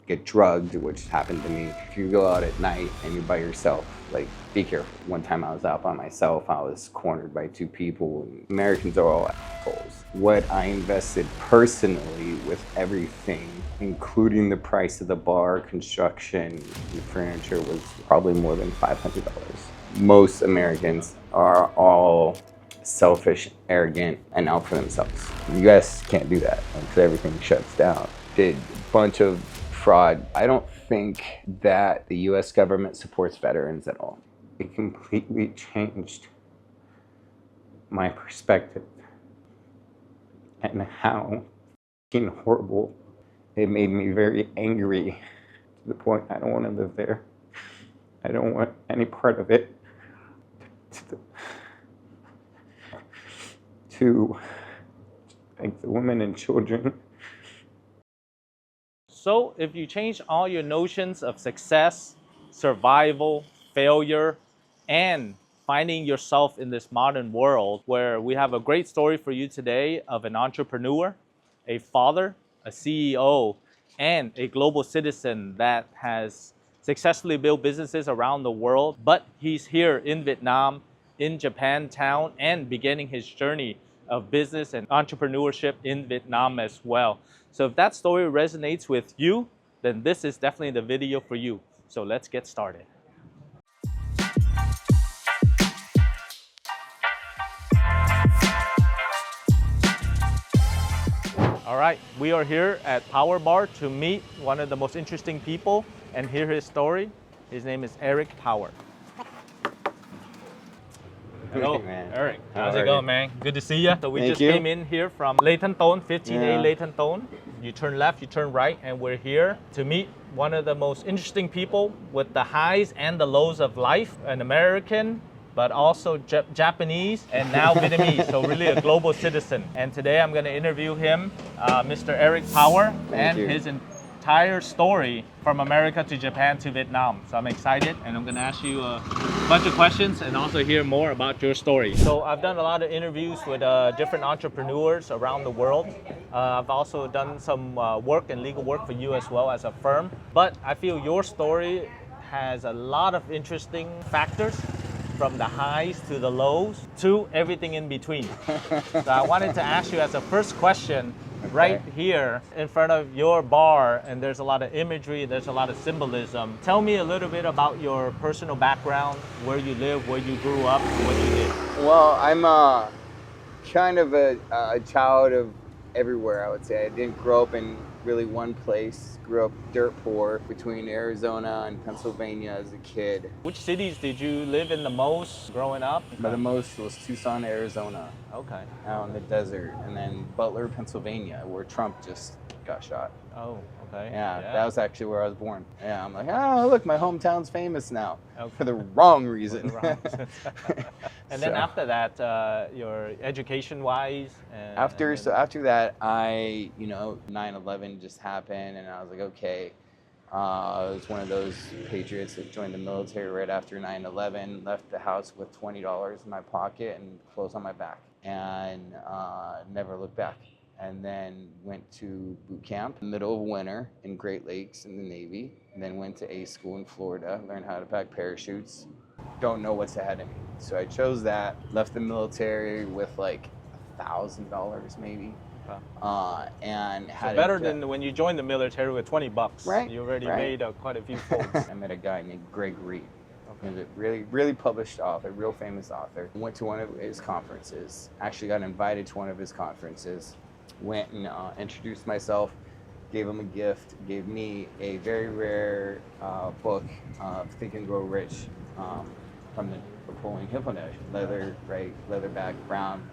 get drugged, which happened to me. If you go out at night and you're by yourself, like, be careful. One time I was out by myself, I was cornered by two people. Americans are all assholes. What I invested personally with everything, including the price of the bar, construction, and furniture, was probably more than $500. Most Americans are all selfish, arrogant, and out for themselves. The US can't do that because everything shuts down. Did a bunch of fraud. I don't think that the US government supports veterans at all. It completely changed my perspective and how fucking horrible. It made me very angry to the point I don't want to live there. I don't want any part of it. To like the women and children. So if you change all your notions of success, survival, failure, and finding yourself in this modern world where we have a great story for you today of an entrepreneur, a father, a CEO, and a global citizen that has successfully built businesses around the world, but he's here in Vietnam, in Japantown, and beginning his journey of business and entrepreneurship in Vietnam as well. So if that story resonates with you, then this is definitely the video for you. So let's get started. All right, we are here at Power Bar to meet one of the most interesting people and hear his story. His name is Eric Power. Hello, man. Eric. How How's are it going, you? man? Good to see you. So we Thank just you. came in here from Lê Thánh Tôn, 15A Yeah. Lê Thánh Tôn. You turn left, you turn right, and we're here to meet one of the most interesting people with the highs and the lows of life, an American, but also Japanese and now Vietnamese, so really a global citizen. And today I'm going to interview him, Mr. Eric Power, and you. his entire story from America to Japan to Vietnam. So I'm excited, and I'm going to ask you a bunch of questions and also hear more about your story. So I've done a lot of interviews with different entrepreneurs around the world. I've also done some work and legal work for you as well as a firm. But I feel your story has a lot of interesting factors, from the highs to the lows to everything in between. So I wanted to ask you as a first question, right here in front of your bar, and there's a lot of imagery, there's a lot of symbolism. Tell me a little bit about your personal background, where you live, where you grew up, what you did. Well, I'm kind of a child of everywhere, I would say. I didn't grow up in really one place. Grew up dirt poor between Arizona and Pennsylvania as a kid. Which cities did you live in the most growing up? But the most was Tucson, Arizona, Okay. out in the desert, and then Butler, Pennsylvania, where Trump just got shot. Oh, okay. Yeah, that was actually where I was born. Yeah, I'm like, oh, look, my hometown's famous now. Okay. For the wrong reason. And then So- after that, your education-wise? After that, 9/11 just happened, and I was like, okay. I was one of those patriots that joined the military right after 9/11, left the house with $20 in my pocket and clothes on my back, and never looked back. And then went to boot camp in the middle of winter in Great Lakes in the Navy, and then went to A school in Florida, learned how to pack parachutes. Don't know what's ahead of me. So I chose that, left the military with like $1,000 maybe. And had better than when you joined the military with $20. Right, You already right. made quite a few folds. I met a guy named Greg Reed. He's a really published author, real famous author. Went to one of his conferences, actually got invited to one of his conferences, went and introduced myself, gave him a gift, gave me a very rare book, Think and Grow Rich, from the Napoleon Hill Foundation, leatherback, brown,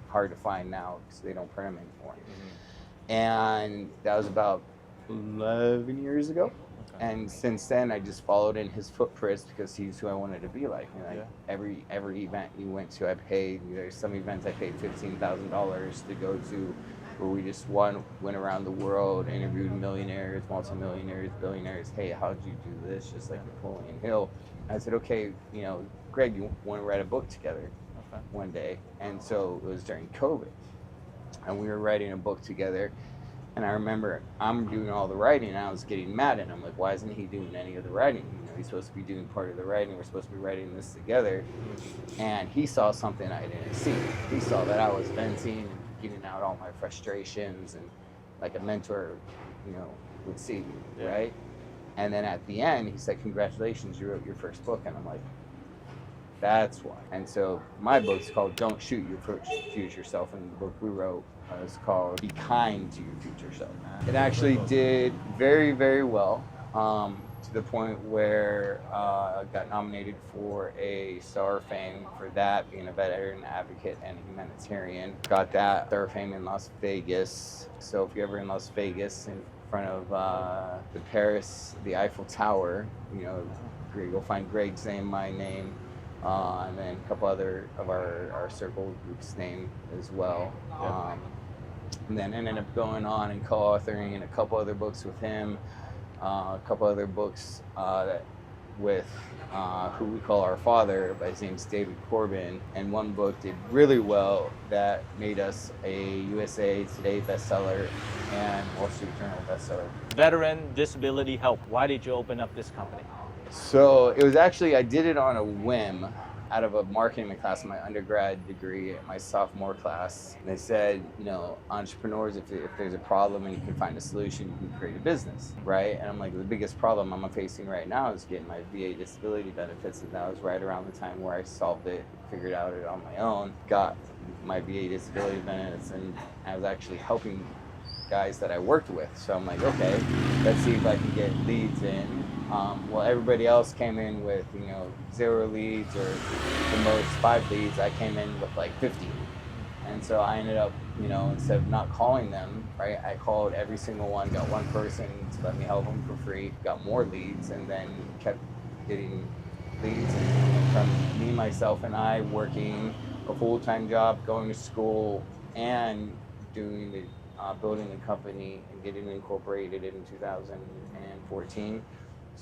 hard to find now because they don't print them anymore. Mm-hmm. And that was about 11 years ago. Okay. And since then, I just followed in his footprints because he's who I wanted to be like. And every event you went to, I paid. There's some events I paid $15,000 to go to, where we just went around the world, interviewed millionaires, multimillionaires, billionaires. Hey, how'd you do this? Just like Napoleon Hill. I said, okay, Greg, you want to write a book together one day? And so it was during COVID, and we were writing a book together. And I remember I'm doing all the writing, and I was getting mad, and I'm like, why isn't he doing any of the writing? You know, he's supposed to be doing part of the writing. We're supposed to be writing this together. And he saw something I didn't see. He saw that I was venting and getting out all my frustrations, and like a mentor, you know, would see, right? And then at the end, he said, congratulations, you wrote your first book. And I'm like, that's why. And so my book's called Don't Shoot Your Future Self, and the book we wrote is called Be Kind to Your Future Self. It actually did very, very well, to the point where I got nominated for a Star of Fame for that, being a veteran advocate and humanitarian. Got that Star of Fame in Las Vegas. So if you're ever in Las Vegas in front of the Eiffel Tower, you know, you'll find Greg's name, my name, and then a couple other of our circle group's name as well. And then ended up going on and co-authoring a couple other books with him, a couple other books with who we call our father, but his name's David Corbin. And one book did really well that made us a USA Today bestseller and Wall Street Journal bestseller. Veteran Disability Help. Why did you open up this company? So it was actually, I did it on a whim out of a marketing class in my undergrad degree, my sophomore class. And they said, you know, entrepreneurs, if there's a problem and you can find a solution, you can create a business, right? And I'm like, the biggest problem I'm facing right now is getting my VA disability benefits. And that was right around the time where I solved it, figured out it on my own, got my VA disability benefits, and I was actually helping guys that I worked with. So I'm like, okay, let's see if I can get leads in. Well, everybody else came in with, you know, 0 leads or the most 5 leads. I came in with like 50. And so I ended up, you know, instead of not calling them, right, I called every single one, got one person to let me help them for free, got more leads, and then kept getting leads. And from me, myself, and I working a full-time job, going to school, and doing the building the company and getting incorporated in 2014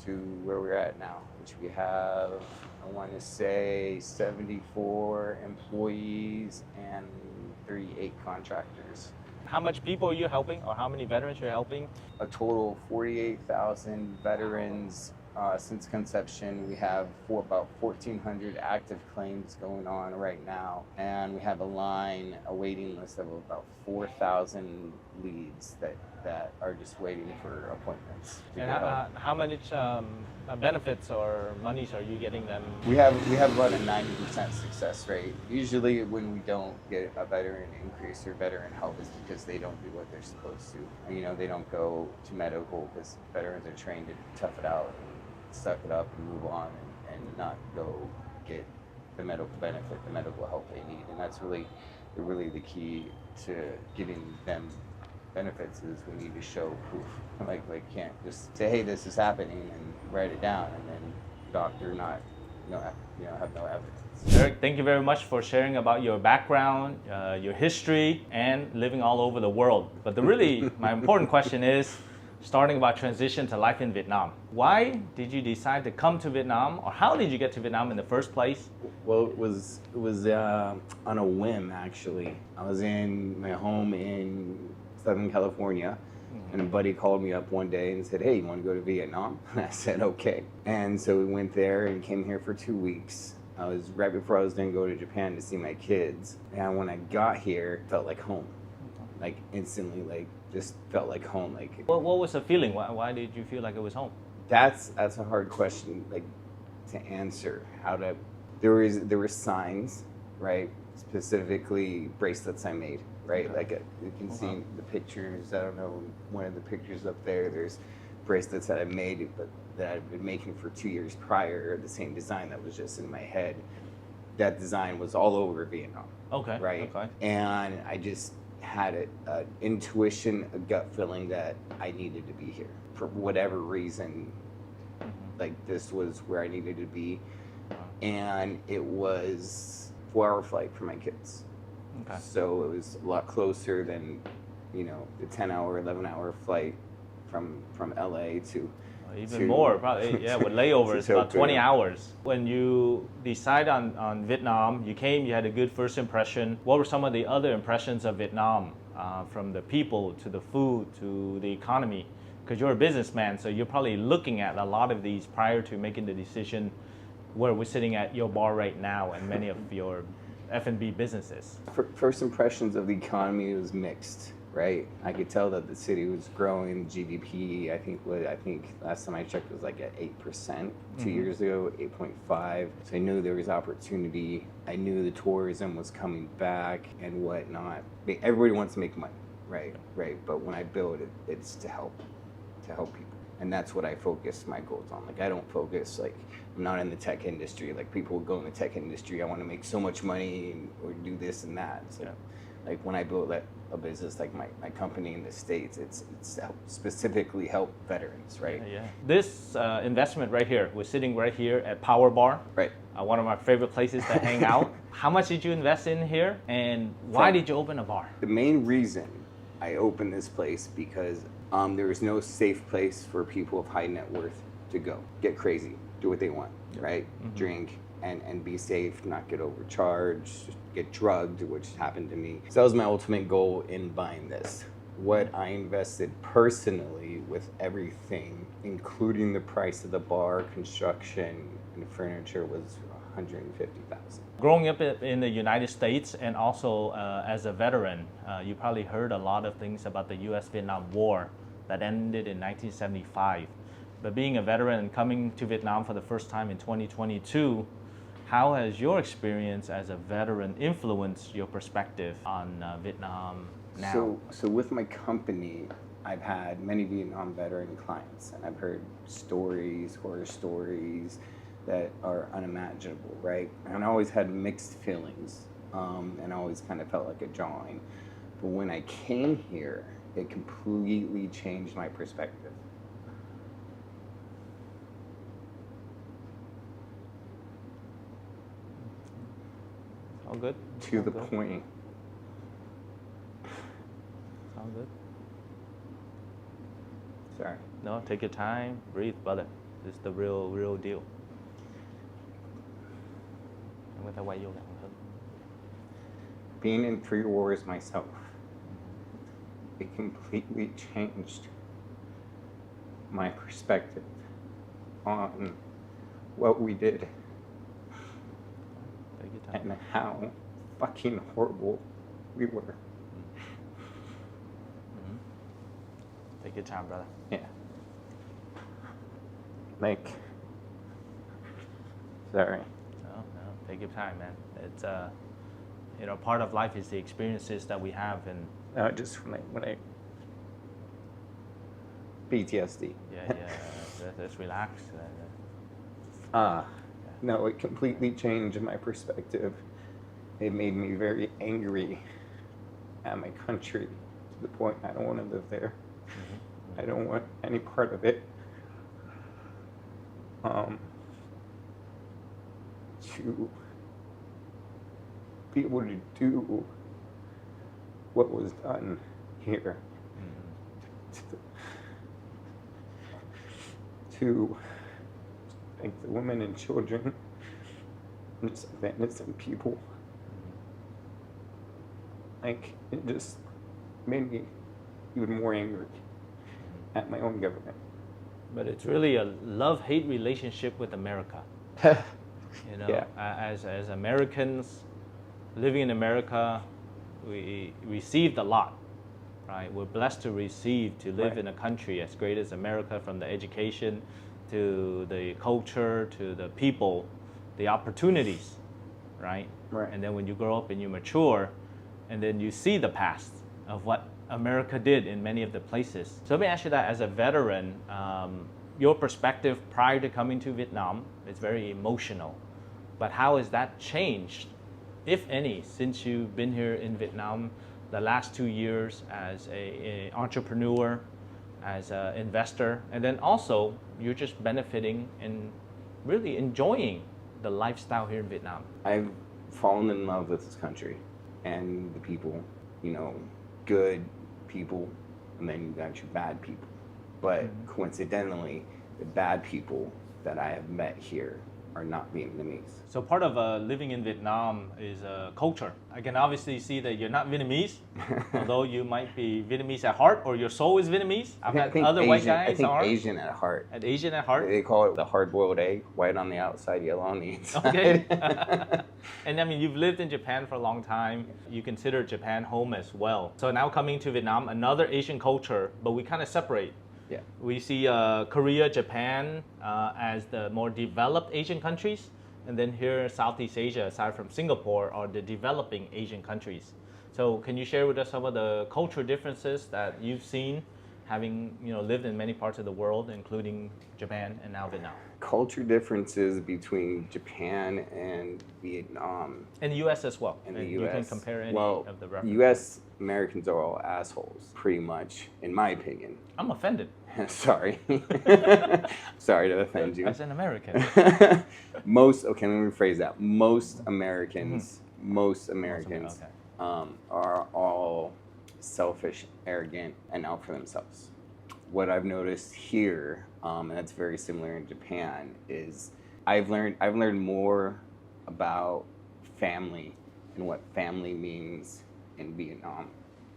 to where we're at now, which we have, I want to say, 74 employees and 38 contractors. How much people are you helping, or how many veterans you're helping? A total of 48,000 veterans since conception. We have about 1,400 active claims going on right now, and we have a waiting list of about 4,000 leads that are just waiting for appointments. And how many benefits or monies are you getting them? We have about a 90% success rate. Usually when we don't get a veteran increase or veteran help, is because they don't do what they're supposed to. And, you know, they don't go to medical, because veterans are trained to tough it out and suck it up and move on, and not go get the medical benefit, the medical help they need. And that's really the key to getting them benefits, is we need to show proof. Like can't just say, hey, this is happening, and write it down, and then doctor have no evidence. Eric, thank you very much for sharing about your background, your history, and living all over the world. But my important question is, starting about transition to life in Vietnam. Why did you decide to come to Vietnam, or how did you get to Vietnam in the first place? Well, it was on a whim, actually. I was in my home in Southern California, and a buddy called me up one day and said, hey, you want to go to Vietnam? And I said, okay. And so we went there and came here for 2 weeks. I was right before I was going to go to Japan to see my kids. And when I got here, it felt like home. Like instantly, like just felt like home. Like what was the feeling? Why did you feel like it was home? That's a hard question, like, to answer. There were signs, right? Specifically bracelets I made, right? Okay. Like you can see the pictures. I don't know, one of the pictures up there. There's bracelets that I made, but that I've been making for 2 years prior. The same design that was just in my head. That design was all over Vietnam. Okay. Right. Okay. And I just had an intuition, a gut feeling that I needed to be here for whatever reason. Like this was where I needed to be, and it was 4-hour flight for my kids. Okay. So it was a lot closer than, you know, the 10-hour, 11-hour flight from LA to. Even more, probably. Yeah, with layovers, about 20 hours. When you decide on Vietnam, you came, you had a good first impression. What were some of the other impressions of Vietnam from the people to the food to the economy? Because you're a businessman, so you're probably looking at a lot of these prior to making the decision where we're sitting at your bar right now and many of your F&B businesses. First impressions of the economy was mixed, right? I could tell that the city was growing. GDP, I think last time I checked was like at 8%. 2 years ago, 8.5. So I knew there was opportunity. I knew the tourism was coming back and whatnot. Everybody wants to make money, right? Right. But when I build it, it's to help people. And that's what I focus my goals on. Like I don't focus like I'm not in the tech industry. Like people go in the tech industry, I want to make so much money or do this and that. So like when I build a business like my company in the States, it's to specifically help veterans, right? Yeah. This investment right here, we're sitting right here at Power Bar. Right. One of my favorite places to hang out. How much did you invest in here and why did you open a bar? The main reason I opened this place because there is no safe place for people of high net worth to go. Get crazy, do what they want, right? Drink and be safe, not get overcharged, get drugged, which happened to me. So that was my ultimate goal in buying this. What I invested personally with everything, including the price of the bar, construction, and furniture, was $150,000. Growing up in the United States and also as a veteran, you probably heard a lot of things about the U.S.-Vietnam War that ended in 1975. But being a veteran and coming to Vietnam for the first time in 2022, how has your experience as a veteran influenced your perspective on Vietnam now? So with my company, I've had many Vietnam veteran clients, and I've heard stories, horror stories, that are unimaginable, right? And I always had mixed feelings, and I always kind of felt like a drawing. But when I came here, it completely changed my perspective. All good? To the point. All good? Sorry. No, take your time, breathe, brother. This is the real deal. Being in 3 wars myself, it completely changed my perspective on what we did and how fucking horrible we were. Take your time, brother. Yeah. Like, sorry. No, take your time, man. It's part of life is the experiences that we have, and Just when I PTSD. yeah, let's relax. No, it completely changed my perspective. It made me very angry at my country to the point I don't want to live there. I don't want any part of it. To be able to do what was done here, to like the women and children, and just the innocent people. Like, it just made me even more angry at my own government. But it's really a love-hate relationship with America. Yeah. As Americans living in America, we received a lot, right? We're blessed to receive, to live in a country as great as America, from the education to the culture to the people, the opportunities, right? And then when you grow up and you mature, and then you see the past of what America did in many of the places. So let me ask you that, as a veteran, your perspective prior to coming to Vietnam is very emotional. But how has that changed, if any, since you've been here in Vietnam the last 2 years as an entrepreneur, as an investor, and then also you're just benefiting and really enjoying the lifestyle here in Vietnam? I've fallen in love with this country and the people, good people, and then you got your bad people. But coincidentally, the bad people that I have met here are not Vietnamese. So part of living in Vietnam is culture. I can obviously see that you're not Vietnamese, although you might be Vietnamese at heart, or your soul is Vietnamese. I've had other white guys I think are Asian at heart. Asian at heart. They call it the hard-boiled egg, white on the outside, yellow on the inside. Okay. And I mean, you've lived in Japan for a long time. You consider Japan home as well. So now coming to Vietnam, another Asian culture, but we kind of separate. Yeah. We see Korea, Japan as the more developed Asian countries, and then here Southeast Asia, aside from Singapore, are the developing Asian countries. So can you share with us some of the cultural differences that you've seen, having lived in many parts of the world, including Japan and now Vietnam? Culture differences between Japan and Vietnam. And the U.S. as well. And the You U.S. can compare any well, of the references. U.S. Americans are all assholes, pretty much, in my opinion. I'm offended. Sorry. Sorry to offend you. As an American. Okay, let me rephrase that. Most Americans Okay. Are all selfish, arrogant, and out for themselves. What I've noticed here, and that's very similar in Japan, is I've learned more about family and what family means in Vietnam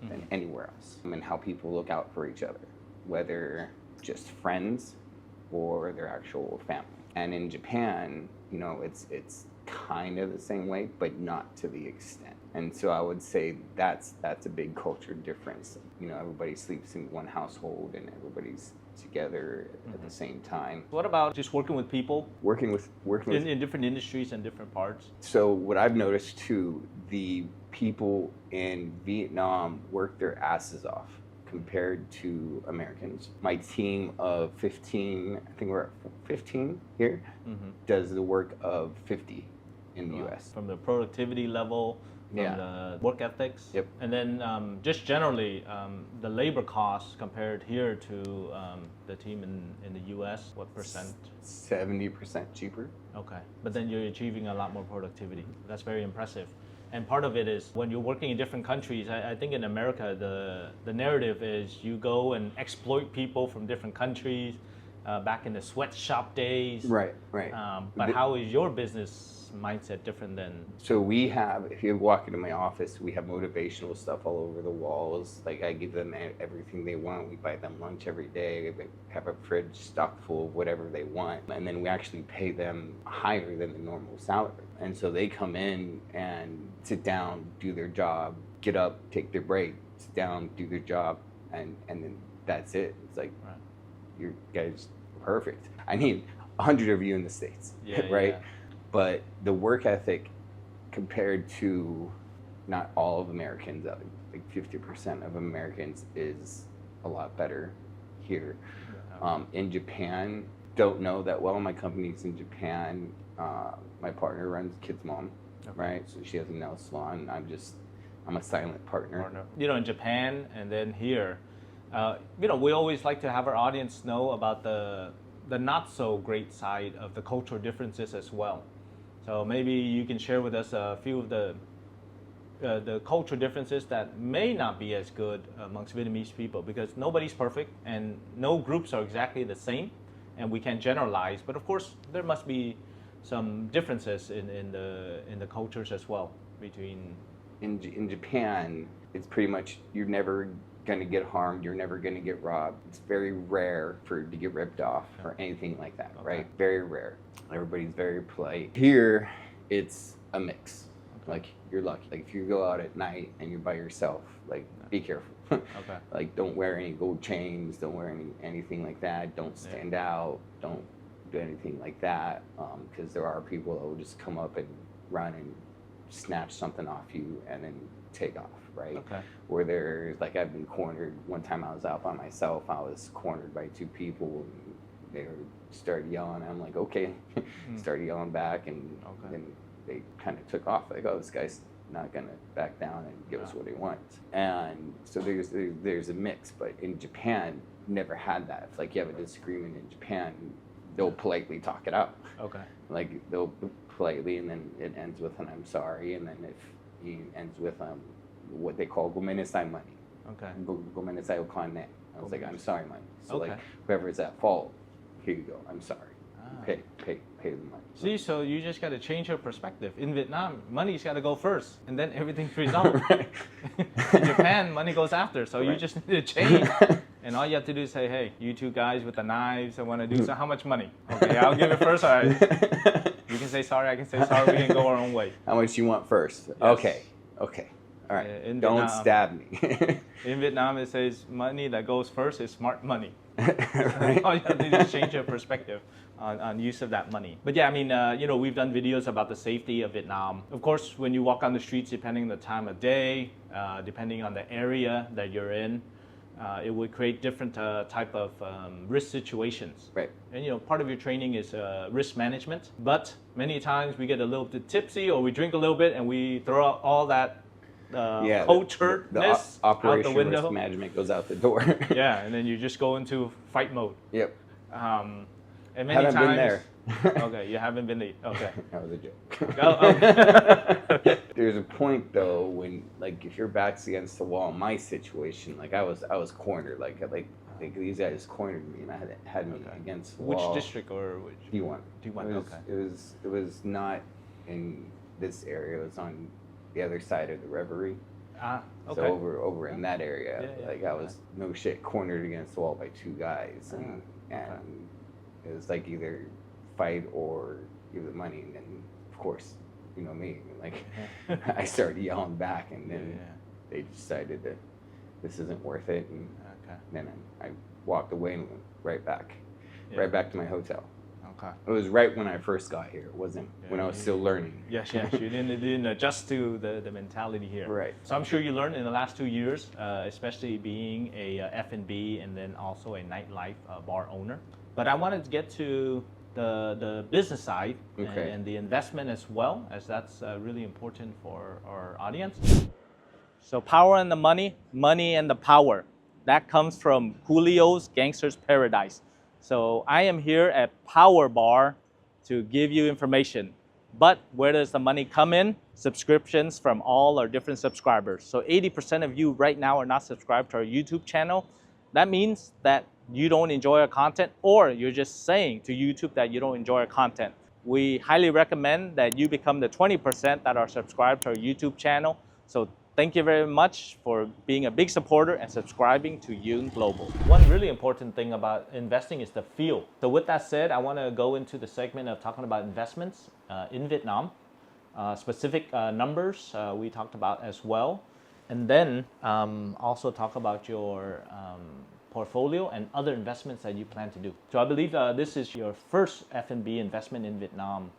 than anywhere else, and how people look out for each other, whether just friends or their actual family. And in Japan, it's kind of the same way, but not to the extent. And so I would say that's a big culture difference. Everybody sleeps in one household and everybody's together at the same time. What about just working with people? Working with In different industries and different parts? So what I've noticed too, the people in Vietnam work their asses off compared to Americans. My team of 15, I think we're at 15 here, does the work of 50 in the US. From the productivity level, from the work ethics. Yep. And then just generally, the labor costs compared here to the team in the US, what percent? 70% cheaper. Okay. But then you're achieving a lot more productivity. That's very impressive. And part of it is when you're working in different countries, I think in America, the narrative is you go and exploit people from different countries back in the sweatshop days. Right. But how is your business mindset different than? So we have, if you walk into my office, we have motivational stuff all over the walls. Like I give them everything they want. We buy them lunch every day. We have a fridge stocked full of whatever they want. And then we actually pay them higher than the normal salary. And so they come in and sit down, do their job, get up, take their break, sit down, do their job, and then that's it. It's like, you guys are perfect. I need 100 of you in the States, right? Yeah. But the work ethic compared to not all of Americans, like 50% of Americans is a lot better here. In Japan, don't know that well. My company's in Japan. My partner runs Kids Mom, right? So she has a nail salon. I'm a silent partner. In Japan and then here, we always like to have our audience know about the not so great side of the cultural differences as well. So maybe you can share with us a few of the cultural differences that may not be as good amongst Vietnamese people, because nobody's perfect and no groups are exactly the same, and we can't generalize. But of course, there must be some differences in the cultures as well between. In Japan, it's pretty much you're never going to get harmed, you're never going to get robbed. It's very rare to get ripped off or anything like that, right? Very rare. Everybody's very polite. Here, it's a mix. Like, you're lucky. Like, if you go out at night and you're by yourself, like, be careful. Like, don't wear any gold chains, don't wear anything like that, don't stand out, don't do anything like that, because there are people that will just come up and run and snatch something off you and then take off, right? Where there's, like, I've been cornered. One time I was out by myself, I was cornered by two people, and they started yelling. I'm like, okay. Started yelling back, and then they kind of took off. Like, oh, this guy's not gonna back down and give us what he wants. And so there's a mix. But in Japan, never had that. If like you have a disagreement in Japan, they'll politely talk it out. Like they'll politely, and then it ends with an I'm sorry, and then if he ends with what they call gomenasai money. Gomenasai okane. I was like, I'm sorry, money. So like whoever is at fault, here you go. I'm sorry. pay the money. See, so you just got to change your perspective. In Vietnam, money's got to go first, and then everything's resolved. Right. In Japan, money goes after. So you Right. just need to change. And all you have to do is say, hey, you two guys with the knives, I want to do so. How much money? Okay, I'll give it first. All right. You can say sorry, I can say sorry. We can go our own way. How much you want first? Yes. Okay. All right. In Don't Vietnam, stab me. In Vietnam, it says money that goes first is smart money. Right? All you have to do is change your perspective on use of that money. But yeah, I mean, we've done videos about the safety of Vietnam. Of course, when you walk on the streets, depending on the time of day, depending on the area that you're in, it would create different type of risk situations. Right. And part of your training is risk management. But many times we get a little bit tipsy, or we drink a little bit, and we throw out all that culturedness out the operational window. risk management goes out the door. Yeah, and then you just go into fight mode. Yep. And many Haven't times, been there. Okay, you haven't been there. Okay. That was a joke. Okay. There's a point though when, like, if your back's against the wall, my situation, like I was cornered, like these guys cornered me and I had me against the wall. Which district or which? D1. D1. Okay. It was not in this area. It was on the other side of the Reverie. Okay. So over in that area, Yeah, like I was no shit cornered against the wall by two guys, and it was like either fight or give the money, and then of course, you know me, like I started yelling back, and then they decided that this isn't worth it, and then I walked away and went right back to my hotel. Okay. It was right when I first got here. It wasn't when I was still learning. Yes, you didn't adjust to the mentality here. Right. So I'm sure you learned in the last 2 years, especially being a F&B and then also a nightlife bar owner. But I wanted to get to the business side and the investment as well, as that's really important for our audience. So power and the money and the power. That comes from Julio's Gangster's Paradise. So I am here at Power Bar to give you information. But where does the money come in? Subscriptions from all our different subscribers. So 80% of you right now are not subscribed to our YouTube channel. That means that you don't enjoy our content, or you're just saying to YouTube that you don't enjoy our content. We highly recommend that you become the 20% that are subscribed to our YouTube channel. So thank you very much for being a big supporter and subscribing to Yoon Global. One really important thing about investing is the feel. So with that said, I want to go into the segment of talking about investments in Vietnam. Specific numbers we talked about as well. And then also talk about your portfolio and other investments that you plan to do. So I believe this is your first F&B investment in Vietnam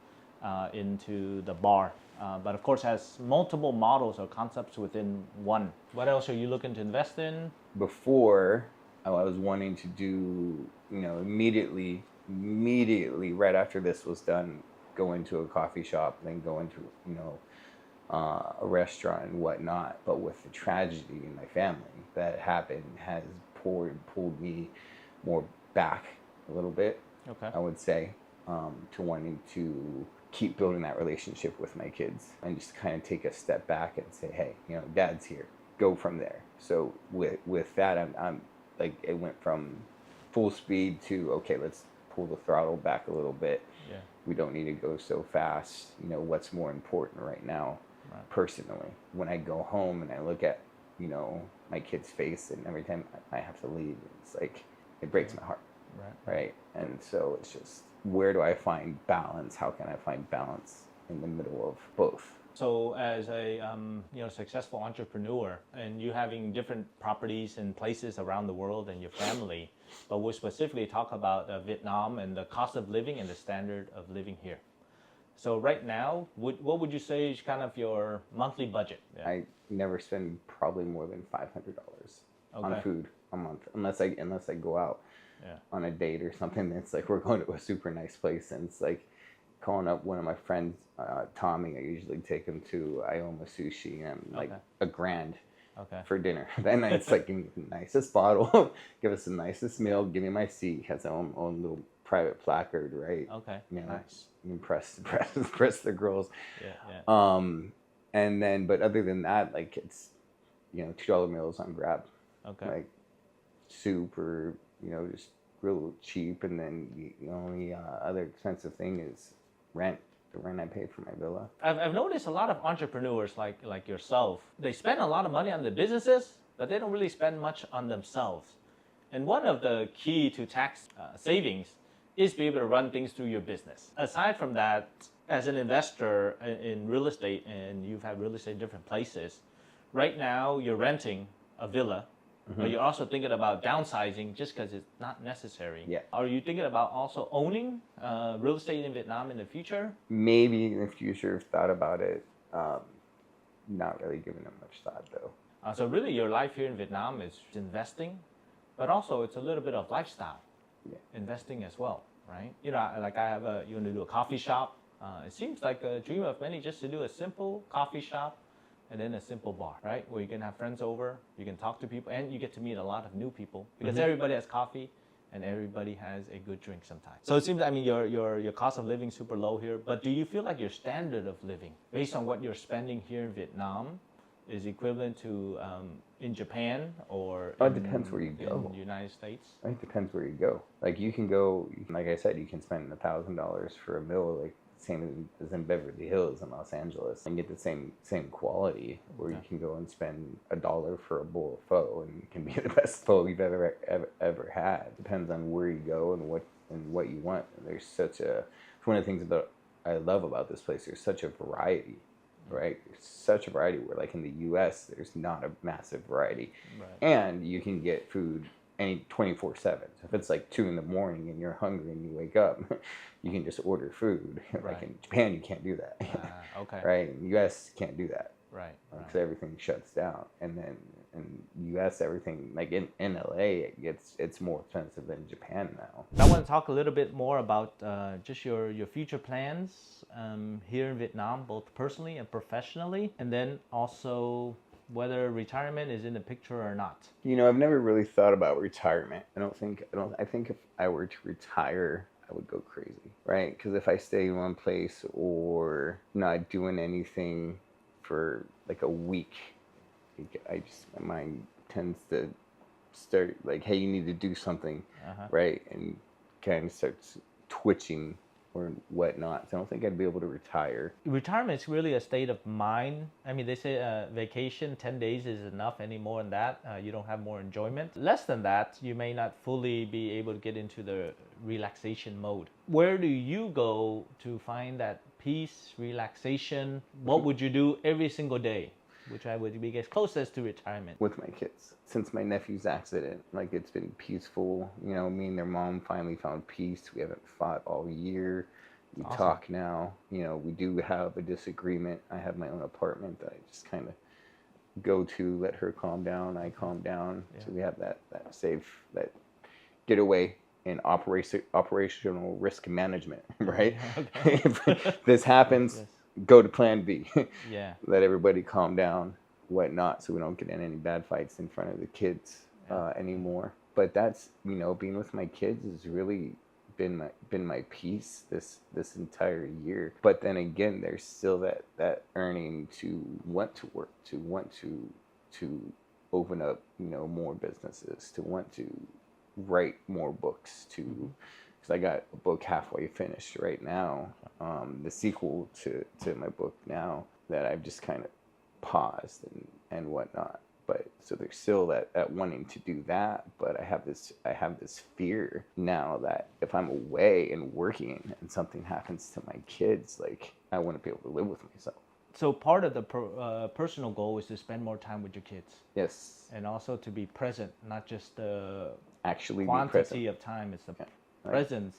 into the bar. But of course has multiple models or concepts within one. What else are you looking to invest in? Before, I was wanting to do, immediately right after this was done, go into a coffee shop, then go into, a restaurant and whatnot. But with the tragedy in my family that happened has pulled me more back a little bit, I would say, to wanting to keep building that relationship with my kids and just kind of take a step back and say, hey, dad's here, go from there. So with that, I'm like, it went from full speed to, okay, let's pull the throttle back a little bit. Yeah. We don't need to go so fast. What's more important right now, personally, when I go home and I look at, my kid's face, and every time I have to leave, it's like, it breaks my heart. Right. And so it's just, where do I find balance? How can I find balance in the middle of both? So as a successful entrepreneur, and you having different properties and places around the world and your family, but we'll specifically talk about Vietnam and the cost of living and the standard of living here. So right now, what would you say is kind of your monthly budget? Yeah. I never spend probably more than $500 on food a month, unless I go out on a date or something. It's like we're going to a super nice place, and it's like calling up one of my friends, Tommy. I usually take him to Ioma Sushi, and like $1,000 for dinner. Then it's like, give me the nicest bottle, give us the nicest meal, give me my seat. It has its own little private placard, right? Nice. Impress the girls. And then, but other than that, like, it's $2 meals on Grab. Like soup or just real cheap, and then the only other expensive thing is rent. The rent I pay for my villa. I've noticed a lot of entrepreneurs like yourself, they spend a lot of money on the businesses, but they don't really spend much on themselves. And one of the key to tax savings is be able to run things through your business. Aside from that, as an investor in real estate, and you've had real estate in different places, right now you're renting a villa, but you're also thinking about downsizing just because it's not necessary. Yeah. Are you thinking about also owning real estate in Vietnam in the future? Maybe in the future, I've thought about it. Not really giving it much thought though. So really your life here in Vietnam is investing, but also it's a little bit of lifestyle, investing as well, right? You know, like you want to do a coffee shop. It seems like a dream of many just to do a simple coffee shop and then a simple bar, right? Where you can have friends over, you can talk to people, and you get to meet a lot of new people because everybody has coffee and everybody has a good drink sometimes. So it seems, I mean, your cost of living is super low here, but do you feel like your standard of living, based on what you're spending here in Vietnam, is equivalent to in Japan or it depends where you go. In the United States? It depends where you go. Like you can go, like I said, you can spend $1,000 for a meal, like same as in Beverly Hills in Los Angeles, and get the same quality. Or you can go and spend $1 for a bowl of pho, and it can be the best pho you've ever had. Depends on where you go and what you want. There's it's one of the things I love about this place. There's such a variety. Right, there's such a variety where, like in the U.S., there's not a massive variety, and you can get food 24/7. So if it's like 2 a.m. and you're hungry and you wake up, you can just order food. Like in Japan, you can't do that. Okay. Right, in the U.S., you can't do that. Right. Because everything shuts down, and then in the U.S., everything like in L.A. it's more expensive than Japan now. I want to talk a little bit more about just your future plans here in Vietnam, both personally and professionally, and then also whether retirement is in the picture or not. You know, I've never really thought about retirement. I think if I were to retire, I would go crazy, right? Because if I stay in one place or not doing anything for like a week, my mind tends to start like, hey, you need to do something, right? And kind of starts twitching or whatnot. So I don't think I'd be able to retire. Retirement is really a state of mind. I mean, they say vacation, 10 days is enough. Any more than that, you don't have more enjoyment. Less than that, you may not fully be able to get into the relaxation mode. Where do you go to find that peace, relaxation? What would you do every single day? Which I would be as closest to retirement. With my kids. Since my nephew's accident, like it's been peaceful. You know, me and their mom finally found peace. We haven't fought all year. We talk now. You know, we do have a disagreement. I have my own apartment that I just kind of go to, let her calm down, I calm down. So we have that getaway in operational risk management, right? If this happens, go to plan B. Let everybody calm down, whatnot, so we don't get in any bad fights in front of the kids anymore. But that's, you know, being with my kids has really been my peace this entire year. But then again, there's still that earning to want to work, to want to open up, you know, more businesses, to want to write more books, to because I got a book halfway finished right now, the sequel to my book now that I've just kind of paused and whatnot. But so there's still that wanting to do that, but I have this fear now that if I'm away and working and something happens to my kids, like I want to be able to live with myself. So part of the personal goal is to spend more time with your kids. Yes. And also to be present, not just the actually quantity of time. It's the presence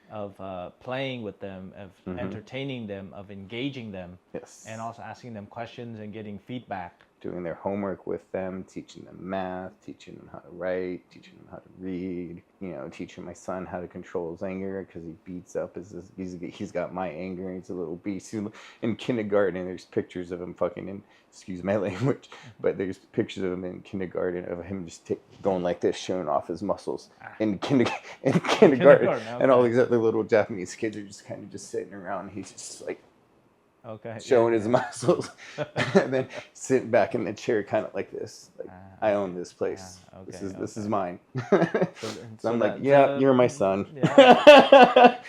of playing with them, of entertaining them, of engaging them. Yes. And also asking them questions and getting feedback. Doing their homework with them, teaching them math, teaching them how to write, teaching them how to read, you know, teaching my son how to control his anger because he beats up he's got my anger and he's a little beast. In kindergarten, there's pictures of him fucking in, excuse my language, but there's pictures of him in kindergarten of him just going like this, showing off his muscles in kindergarten. And all these other little Japanese kids are just kind of just sitting around. He's just like, Okay. showing his muscles, and then sitting back in the chair, kind of like this. Like, I own this place. This is mine. So I'm like, yeah, you're my son. Yeah.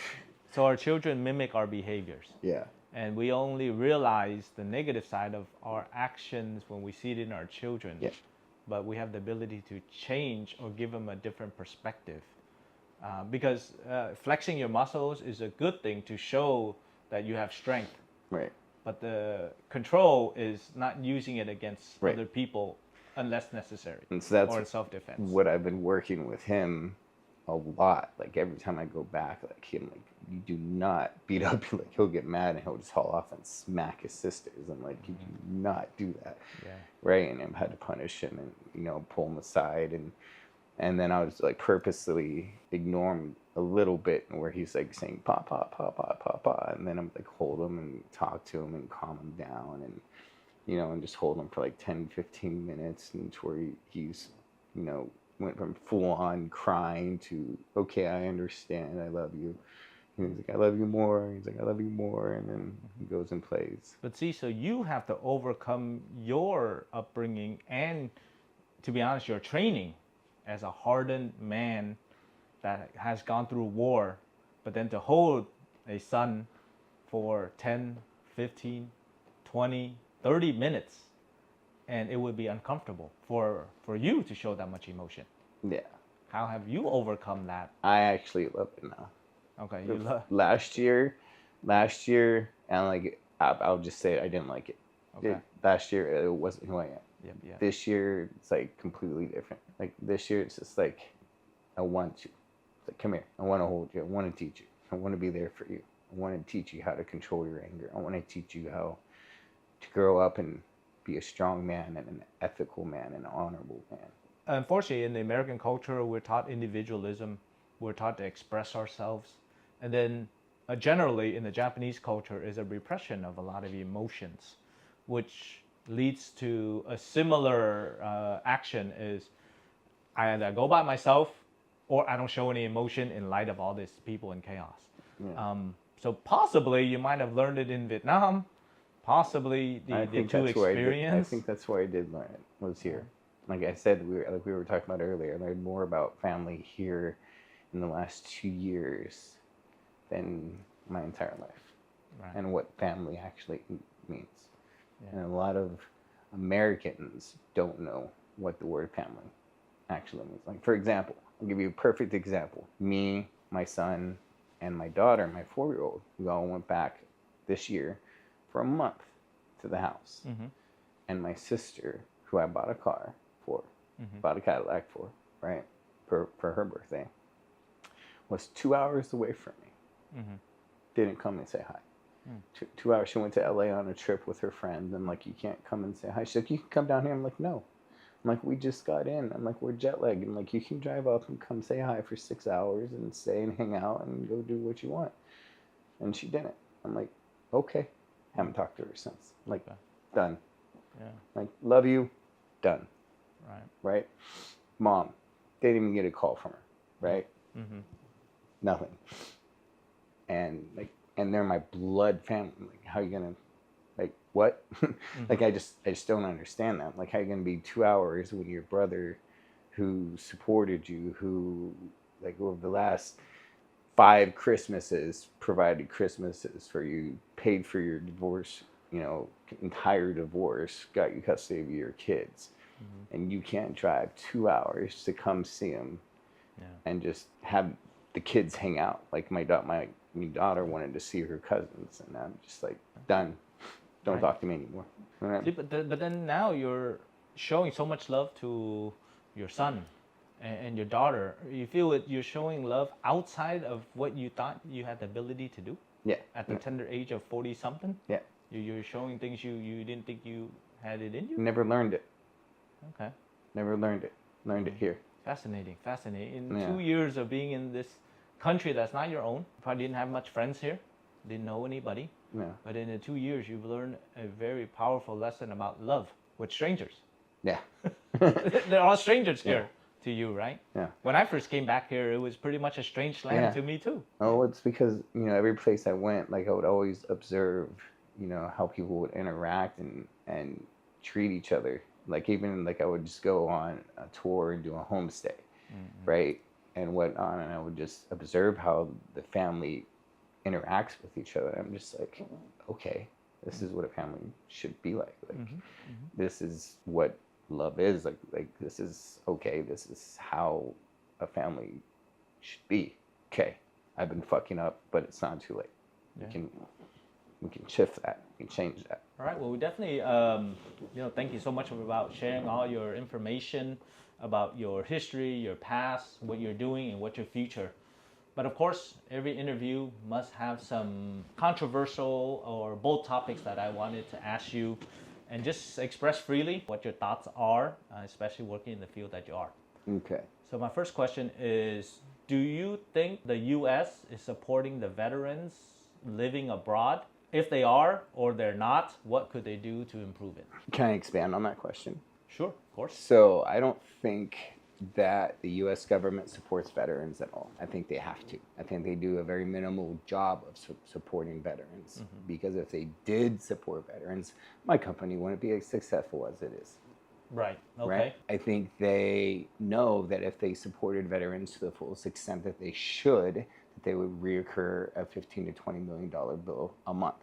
So our children mimic our behaviors. Yeah. And we only realize the negative side of our actions when we see it in our children. Yeah. But we have the ability to change or give them a different perspective. Because flexing your muscles is a good thing to show that you have strength. Right. But the control is not using it against Right. other people unless necessary. And so that's or in self-defense. what I've been working with him a lot. Like every time I go back, like him, like, you do not beat up. Like he'll get mad and he'll just haul off and smack his sisters. I'm like, you do not do that. Yeah. Right. And I had to punish him and, you know, pull him aside, and then I was like purposely ignore him a little bit where he's like saying pa pa pa pa pa pa, and then I'm like hold him and talk to him and calm him down, and you know, and just hold him for like 10-15 minutes, and to where he's, you know, went from full on crying to, okay, I understand, I love you. And he's like, I love you more. He's like, I love you more, and then he goes and plays. But see, so you have to overcome your upbringing and, to be honest, your training as a hardened man that has gone through war, but then to hold a son for 10, 15, 20, 30 minutes, and it would be uncomfortable for you to show that much emotion. Yeah. How have you overcome that? I actually love it now. Okay, you love. Last year, and like, I'll just say I didn't like it. Okay. Last year, it wasn't who I am. Yep. This year, it's like completely different. Like this year, it's just like, I want you. It's like, come here. I want to hold you. I want to teach you. I want to be there for you. I want to teach you how to control your anger. I want to teach you how to grow up and be a strong man and an ethical man and an honorable man. Unfortunately, in the American culture, we're taught individualism. We're taught to express ourselves. And then generally in the Japanese culture is a repression of a lot of emotions, which leads to a similar action is I either go by myself or I don't show any emotion in light of all these people in chaos. Yeah. So possibly you might have learned it in Vietnam, possibly the two experience. I think that's where I did learn it, was here. Like I said, we were talking about earlier, I learned more about family here in the last 2 years than my entire life. Right. And what family actually means. Yeah. And a lot of Americans don't know what the word family actually means. Like, for example, I'll give you a perfect example. Me, my son, and my daughter, my 4-year-old, we all went back this year for a month to the house. Mm-hmm. And my sister, who I bought a car for, bought a Cadillac for, right, for her birthday, was 2 hours away from me. Mm-hmm. Didn't come and say hi. 2 hours. She went to LA on a trip with her friends. I'm like, you can't come and say hi. She's like, you can come down here. I'm like, no. I'm like, we just got in. I'm like, we're jet lagged. I'm like, you can drive up and come say hi for 6 hours and stay and hang out and go do what you want. And she didn't. I'm like, okay. Haven't talked to her since. Like, done. Yeah. Like, love you. Done. Right? Mom. Didn't even get a call from her. Right? Mm-hmm. Nothing. And like, and they're my blood family. Like, how are you gonna, like, what? Like, I just don't understand that. Like, how are you gonna be 2 hours when your brother, who supported you, who, like, over the last 5 Christmases provided Christmases for you, paid for your divorce, you know, entire divorce, got you custody of your kids, and you can't drive 2 hours to come see him, and just have the kids hang out. Like, my daughter wanted to see her cousins, and I'm just like, done. Don't talk to me anymore. Right? See, but then now you're showing so much love to your son and your daughter. You feel that you're showing love outside of what you thought you had the ability to do? Yeah. At the tender age of 40-something? Yeah. You're showing things you didn't think you had it in you? Never learned it. Okay. Never learned it. Learned it here. Fascinating. In 2 years of being in this country that's not your own, probably didn't have much friends here, didn't know anybody. Yeah. But in the 2 years, you've learned a very powerful lesson about love with strangers. Yeah. They're all strangers here to you, right? Yeah. When I first came back here, it was pretty much a strange land to me too. Oh, it's because, you know, every place I went, like, I would always observe, you know, how people would interact and treat each other. Like even like I would just go on a tour and do a homestay, right, and whatnot, and I would just observe how the family interacts with each other. I'm just like, okay, this is what a family should be like. Like this is what love is. Like this is okay. This is how a family should be. Okay, I've been fucking up, but it's not too late. Yeah. We can shift that. We can change that. All right. Well, we definitely, thank you so much about sharing all your information about your history, your past, what you're doing, and what your future. But of course, every interview must have some controversial or bold topics that I wanted to ask you, and just express freely what your thoughts are, especially working in the field that you are. Okay. So my first question is, do you think the U.S. is supporting the veterans living abroad? If they are or they're not, what could they do to improve it? Can I expand on that question? Sure, of course. So I don't think that the U.S. government supports veterans at all. I think they have to. I think they do a very minimal job of supporting veterans. Because if they did support veterans, my company wouldn't be as successful as it is. Right. Okay. Right? I think they know that if they supported veterans to the fullest extent that they should, that they would reoccur a $15 to $20 million bill a month.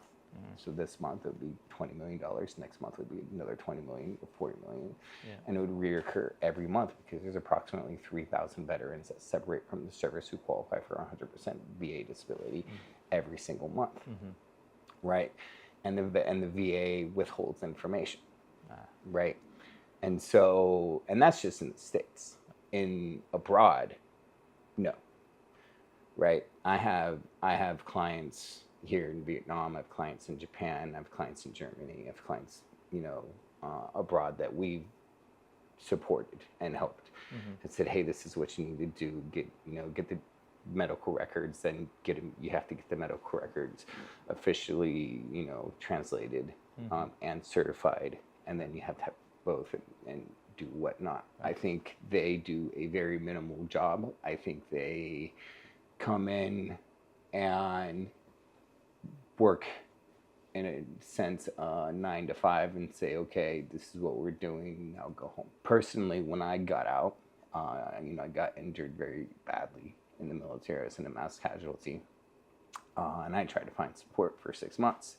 So this month it would be $20 million. Next month would be another $20 million or $40 million. Yeah. And it would reoccur every month because there's approximately 3,000 veterans that separate from the service who qualify for 100% VA disability every single month. Right? And the VA withholds information. Right? And so, and that's just in the States. In abroad, no. Right? I have clients here in Vietnam, I have clients in Japan, I have clients in Germany, I have clients, abroad that we've supported and helped. And said, hey, this is what you need to do. Get the medical records, then you have to get the medical records officially, translated and certified, and then you have to have both and do whatnot. I think they do a very minimal job. I think they come in and work in a sense 9 to 5 and say, okay, this is what we're doing, now go home. Personally, when I got out, I got injured very badly in the military. I was in a mass casualty, and I tried to find support for 6 months.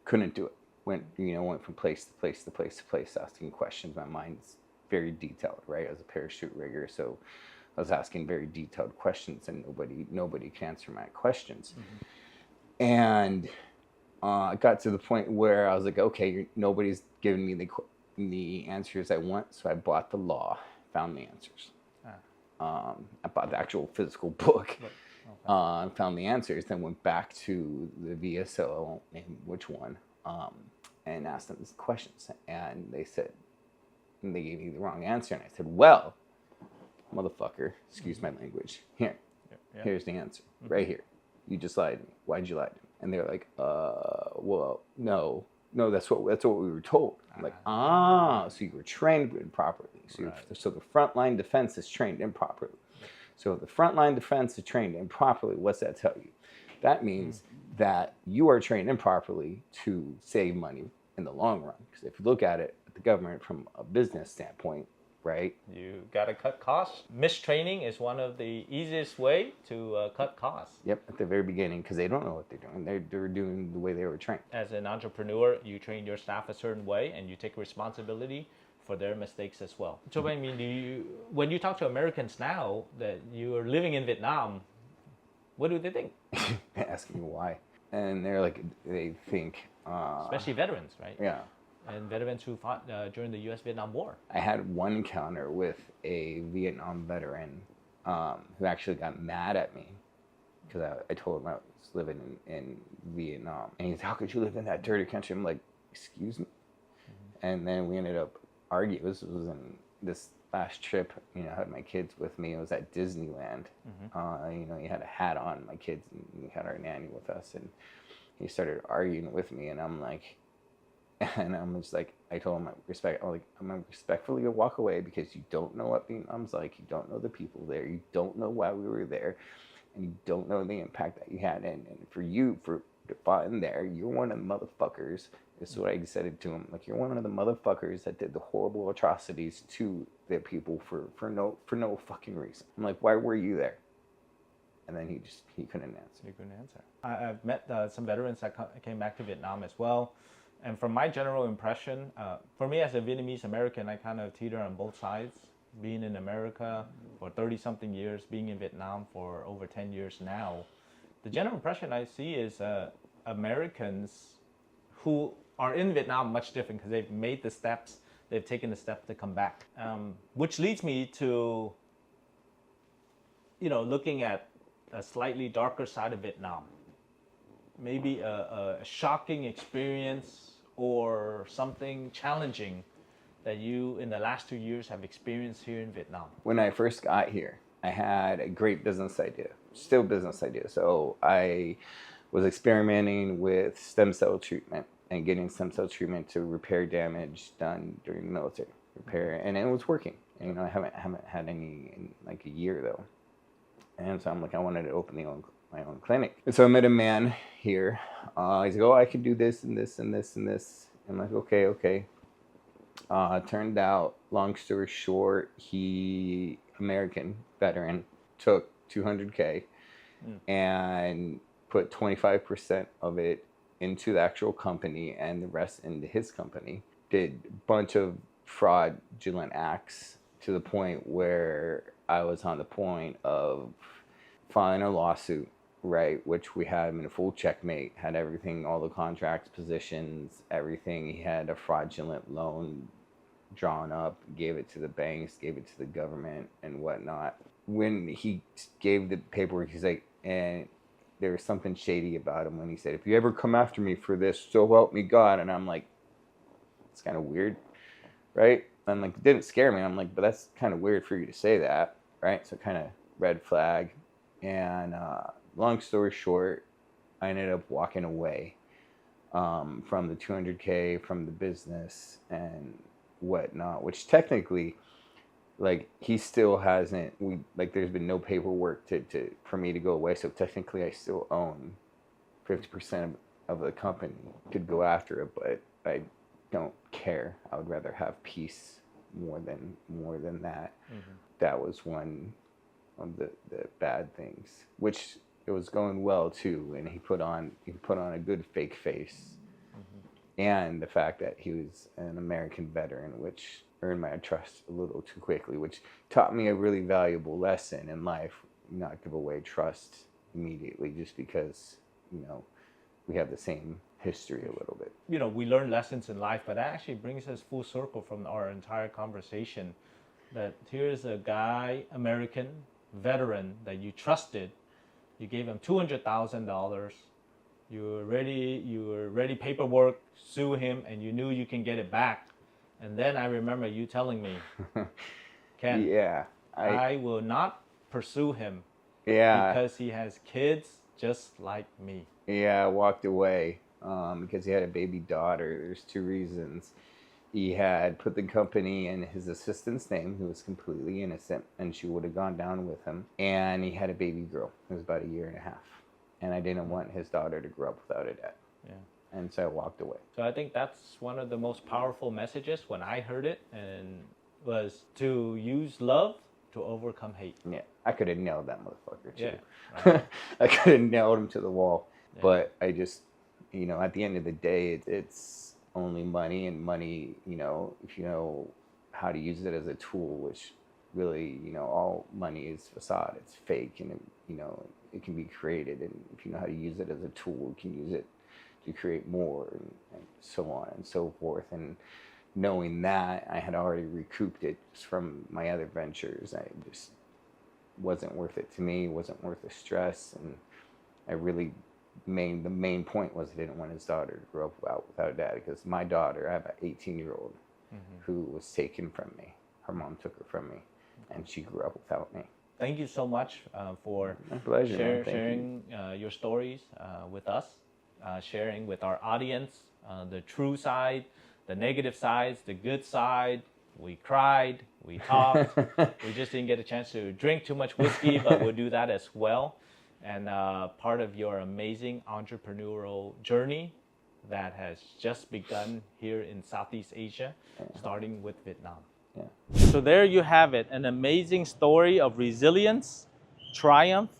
Couldn't do it. Went from place to place to place to place, asking questions. My mind's very detailed, right? I was a parachute rigger, so I was asking very detailed questions, and nobody can answer my questions. And I got to the point where I was like, okay, nobody's giving me the answers I want, so I bought the law, found the answers. I bought the actual physical book, found the answers, then went back to the VSO, I won't name which one, and asked them these questions. And they gave me the wrong answer. And I said, well, motherfucker, excuse my language, here's the answer, right here. You just lied to me. Why'd you lie to me? And they're like, well, no, that's what we were told. I'm like, so you were trained improperly. So the frontline defense is trained improperly. So if the frontline defense is trained improperly, what's that tell you? That means that you are trained improperly to save money in the long run. Because if you look at it, the government from a business standpoint, right? You got to cut costs. Mistraining is one of the easiest way to cut costs. Yep, at the very beginning, because they don't know what they're doing. They're doing the way they were trained. As an entrepreneur, you train your staff a certain way, and you take responsibility for their mistakes as well. So, I mean, when you talk to Americans now that you are living in Vietnam, what do they think? They ask me why, and they're like, they think, especially veterans, right? Yeah. And veterans who fought during the U.S.-Vietnam War. I had one encounter with a Vietnam veteran who actually got mad at me because I told him I was living in Vietnam. And he's, how could you live in that dirty country? I'm like, excuse me? And then we ended up arguing. This was in this last trip, I had my kids with me. It was at Disneyland. He had a hat on, my kids, and we had our nanny with us. And he started arguing with me, and I'm like, and I'm just like, I told him, I'm gonna respectfully walk away because you don't know what Vietnam's like. You don't know the people there. You don't know why we were there. And you don't know the impact that you had. And for fought in there. You're one of the motherfuckers. This is what I said it to him. Like, you're one of the motherfuckers that did the horrible atrocities to their people for no fucking reason. I'm like, why were you there? And then he couldn't answer. He couldn't answer. I've met some veterans that came back to Vietnam as well. And from my general impression, for me as a Vietnamese American, I kind of teeter on both sides. Being in America for 30-something years, being in Vietnam for over 10 years now, the general impression I see is Americans who are in Vietnam much different because they've made the steps, they've taken the step to come back. Which leads me to, looking at a slightly darker side of Vietnam. Maybe a shocking experience or something challenging that you in the last 2 years have experienced here in Vietnam. When I first got here, I had a great business idea, still business idea. So I was experimenting with stem cell treatment and getting stem cell treatment to repair damage done during the military repair, and it was working. And, I haven't had any in like a year though. And so I'm like, I wanted to open my own clinic. And so I met a man here. He's like, oh, I can do this and this and this and this. I'm like, okay. Turned out, long story short, he, American veteran, took $200K and put 25% of it into the actual company and the rest into his company. Did a bunch of fraudulent acts to the point where I was on the point of filing a lawsuit, right? Which we had him in a full checkmate, had everything, all the contracts, positions, everything. He had a fraudulent loan drawn up, gave it to the banks, gave it to the government and whatnot. When he gave the paperwork, he's like, and there was something shady about him when he said, if you ever come after me for this, so help me God. And I'm like, it's kind of weird, right? And like, it didn't scare me. I'm like, but that's kind of weird for you to say that, right? So kind of red flag. And long story short, I ended up walking away from the 200K, from the business and whatnot, which technically, like, he still hasn't, there's been no paperwork for me to go away. So technically I still own 50% of the company. Could go after it, but I don't care. I would rather have peace more than that. Mm-hmm. That was one of the bad things, which it was going well too, and he put on a good fake face. Mm-hmm. And the fact that he was an American veteran, which earned my trust a little too quickly, which taught me a really valuable lesson in life: not give away trust immediately just because we have the same history a little bit. We learn lessons in life, but that actually brings us full circle from our entire conversation. That here's a guy, American veteran, that you trusted. You gave him $200,000. You were ready paperwork, sue him, and you knew you can get it back. And then I remember you telling me, Ken, yeah, I will not pursue him. Yeah, because he has kids just like me. Yeah, I walked away because he had a baby daughter. There's two reasons. He had put the company in his assistant's name, who was completely innocent, and she would have gone down with him. And he had a baby girl who was about 1.5 years. And I didn't want his daughter to grow up without a dad. Yeah. And so I walked away. So I think that's one of the most powerful messages when I heard it, and was to use love to overcome hate. Yeah, I could have nailed that motherfucker too. Yeah, right. I could have nailed him to the wall. Yeah. But I just, at the end of the day, it's only money, and money, if you know how to use it as a tool, which really, all money is facade, it's fake, and it can be created, and if you know how to use it as a tool, you can use it to create more, and so on and so forth. And knowing that, I had already recouped it from my other ventures. I just wasn't worth it to me, wasn't worth the stress, and I really the main point was I didn't want his daughter to grow up without a dad, because my daughter, I have an 18-year-old who was taken from me. Her mom took her from me, and she grew up without me. Thank you so much for sharing your stories with us, sharing with our audience the true side, the negative sides, the good side. We cried, we talked. We just didn't get a chance to drink too much whiskey, but we'll do that as well. and part of your amazing entrepreneurial journey that has just begun here in Southeast Asia, starting with Vietnam. Yeah. So there you have it, an amazing story of resilience, triumph,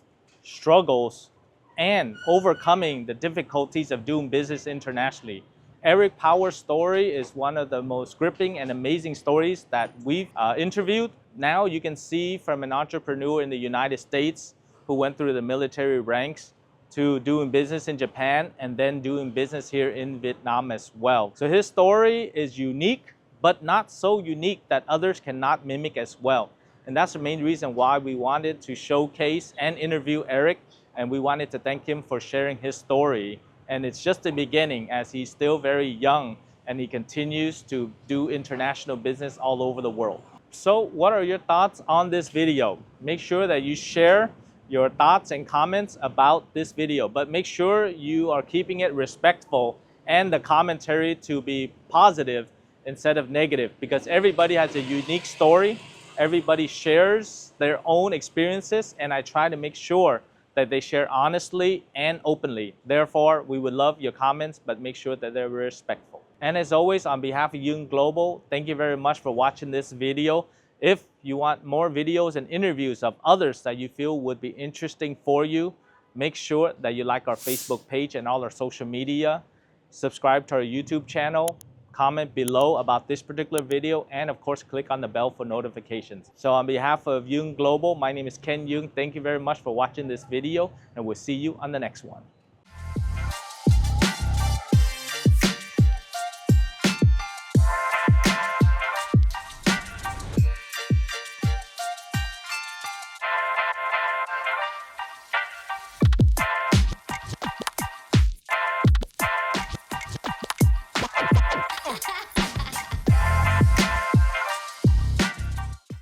struggles, and overcoming the difficulties of doing business internationally. Eric Power's story is one of the most gripping and amazing stories that we've interviewed. Now you can see from an entrepreneur in the United States who went through the military ranks to doing business in Japan and then doing business here in Vietnam as well. So his story is unique, but not so unique that others cannot mimic as well. And that's the main reason why we wanted to showcase and interview Eric, and we wanted to thank him for sharing his story. And it's just the beginning, as he's still very young and he continues to do international business all over the world. So what are your thoughts on this video? Make sure that you share your thoughts and comments about this video, but make sure you are keeping it respectful and the commentary to be positive instead of negative, because everybody has a unique story. Everybody shares their own experiences, and I try to make sure that they share honestly and openly. Therefore, we would love your comments, but make sure that they're respectful. And as always, on behalf of Duong Global, thank you very much for watching this video. If you want more videos and interviews of others that you feel would be interesting for you, make sure that you like our Facebook page and all our social media. Subscribe to our YouTube channel. Comment below about this particular video, and of course click on the bell for notifications. So on behalf of Duong Global, my name is Ken Duong. Thank you very much for watching this video, and we'll see you on the next one.